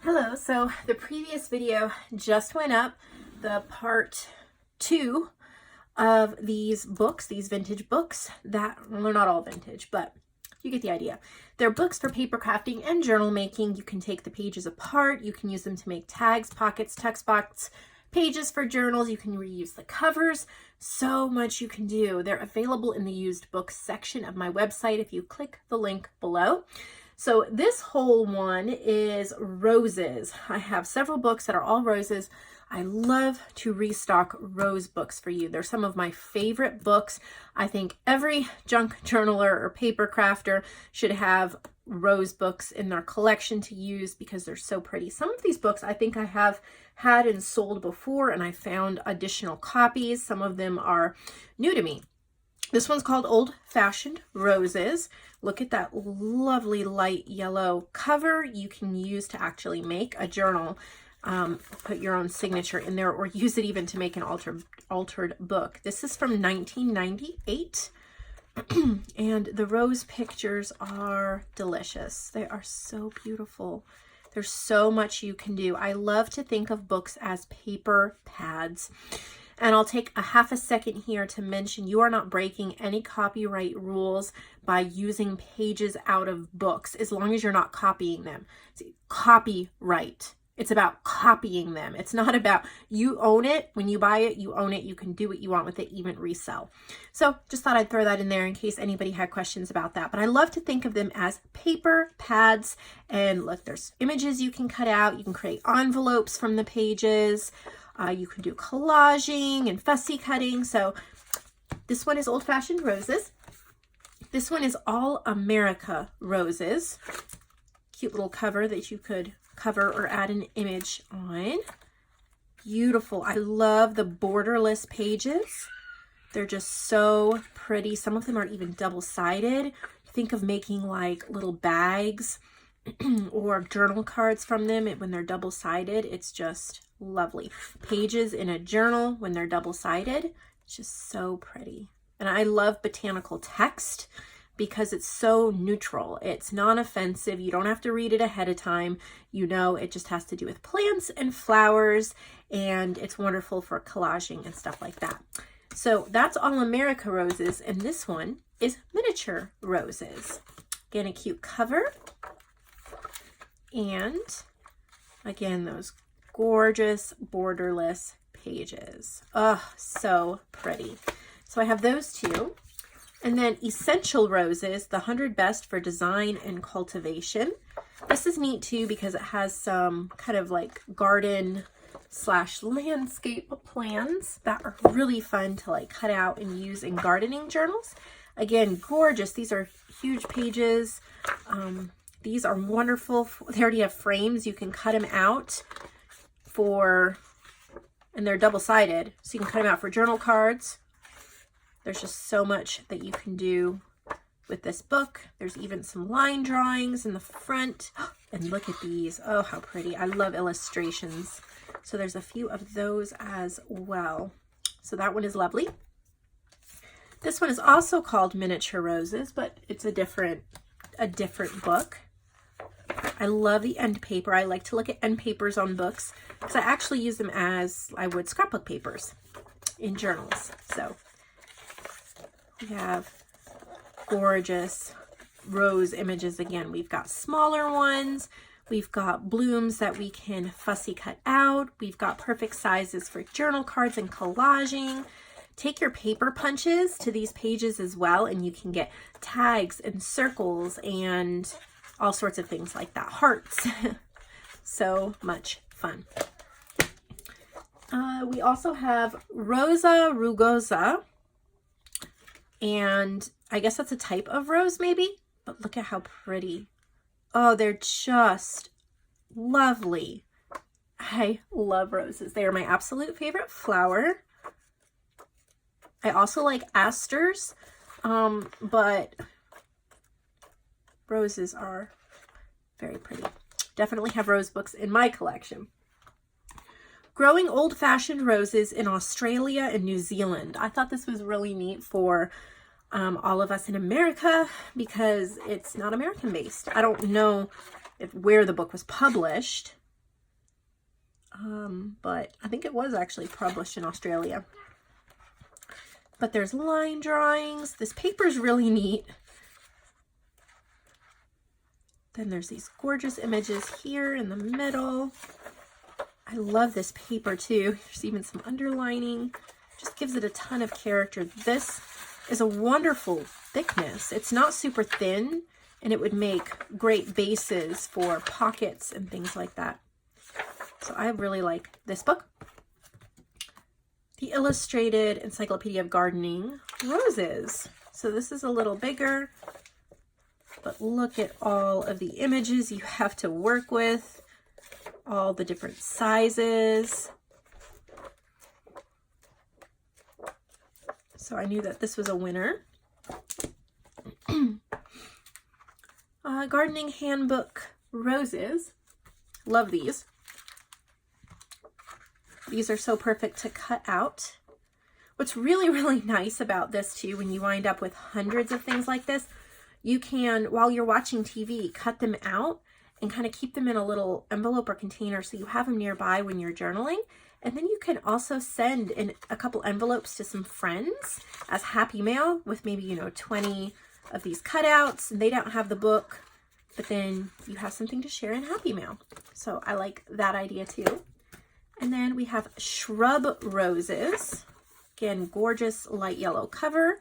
Hello, so the previous video just went up, the part 2 of these books, these vintage books that, well, they're not all vintage, but you get the idea. They're books for paper crafting and journal making. You can take the pages apart, you can use them to make tags, pockets, text box, pages for journals, you can reuse the covers, so much you can do. They're available in the used books section of my website if you click the link below. So this whole one is roses. I have several books that are all roses. I love to restock rose books for you. They're some of my favorite books. I think every junk journaler or paper crafter should have rose books in their collection to use because they're so pretty. Some of these books I think I have had and sold before, and I found additional copies. Some of them are new to me. This one's called Old Fashioned Roses. Look at that lovely light yellow cover you can use to actually make a journal. Put your own signature in there or use it even to make an altered book. This is from 1998 and the rose pictures are delicious. They are so beautiful. There's so much you can do. I love to think of books as paper pads. And I'll take a half a second here to mention you are not breaking any copyright rules by using pages out of books as long as you're not copying them. See, copyright. It's about copying them. It's not about you own it. When you buy it, you own it. You can do what you want with it, even resell. So just thought I'd throw that in there in case anybody had questions about that. But I love to think of them as paper pads. And look, there's images you can cut out. You can create envelopes from the pages. You can do collaging and fussy cutting. So this one is Old Fashioned Roses. This one is All America Roses. Cute little cover that you could cover or add an image on. Beautiful. I love the borderless pages. They're just so pretty. Some of them are even double-sided. Think of making like little bags or journal cards from them when they're double-sided. It's just lovely. Pages in a journal when they're double-sided. It's just so pretty. And I love botanical text because it's so neutral. It's non-offensive. You don't have to read it ahead of time. You know, it just has to do with plants and flowers, and it's wonderful for collaging and stuff like that. So that's All America Roses, and this one is Miniature Roses. Again, a cute cover. And again, those gorgeous borderless pages. Oh, so pretty. So I have those two. And then Essential Roses, the 100 Best for Design and Cultivation. This is neat too because it has some kind of like garden / landscape plans that are really fun to like cut out and use in gardening journals. Again, gorgeous. These are huge pages. These are wonderful. They already have frames. You can cut them out and they're double-sided. So you can cut them out for journal cards. There's just so much that you can do with this book. There's even some line drawings in the front. And look at these. Oh, how pretty. I love illustrations. So there's a few of those as well. So that one is lovely. This one is also called Miniature Roses, but it's a different book. I love the end paper. I like to look at end papers on books because I actually use them as I would scrapbook papers in journals. So we have gorgeous rose images again. We've got smaller ones. We've got blooms that we can fussy cut out. We've got perfect sizes for journal cards and collaging. Take your paper punches to these pages as well, and you can get tags and circles and all sorts of things like that. Hearts. So much fun. We also have Rosa Rugosa. And I guess that's a type of rose maybe, but look at how pretty. Oh, they're just lovely. I love roses. They are my absolute favorite flower. I also like asters, but roses are very pretty. Definitely have rose books in my collection. Growing Old-Fashioned Roses in Australia and New Zealand. I thought this was really neat for all of us in America because it's not American based. I don't know where the book was published, but I think it was actually published in Australia. But there's line drawings. This paper is really neat. Then there's these gorgeous images here in the middle. I love this paper too. There's even some underlining. Just gives it a ton of character. This is a wonderful thickness. It's not super thin, and it would make great bases for pockets and things like that. So I really like this book. The Illustrated Encyclopedia of Gardening Roses. So this is a little bigger, but look at all of the images you have to work with, all the different sizes. So I knew that this was a winner. Gardening Handbook Roses. Love these. These are so perfect to cut out. What's really, really nice about this too, when you wind up with hundreds of things like this, you can, while you're watching TV, cut them out and kind of keep them in a little envelope or container so you have them nearby when you're journaling. And then you can also send in a couple envelopes to some friends as happy mail with maybe, 20 of these cutouts. And they don't have the book, but then you have something to share in happy mail. So I like that idea too. And then we have Shrub Roses. Again, gorgeous light yellow cover.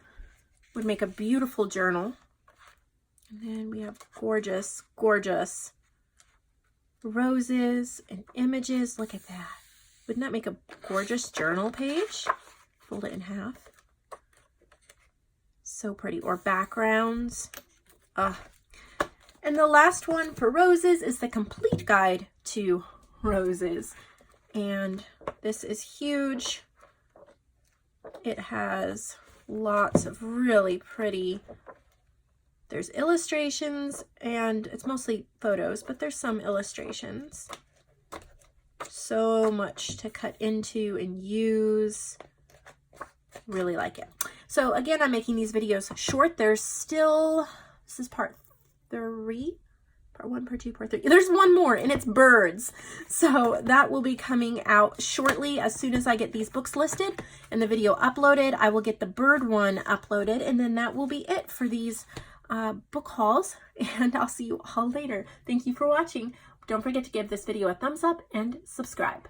Would make a beautiful journal. And then we have gorgeous, gorgeous roses and images. Look at that. Wouldn't that make a gorgeous journal page? Fold it in half. So pretty. Or backgrounds. And the last one for roses is the complete guide to roses. And this is huge. It has lots of really pretty, there's illustrations, and it's mostly photos, but there's some illustrations. So much to cut into and use. Really like it. So again, I'm making these videos short. There's still, this is part 3. Part 1, part 2, part 3. There's one more, and it's birds. So that will be coming out shortly. As soon as I get these books listed and the video uploaded, I will get the bird one uploaded, and then that will be it for these book hauls. And I'll see you all later. Thank you for watching. Don't forget to give this video a thumbs up and subscribe.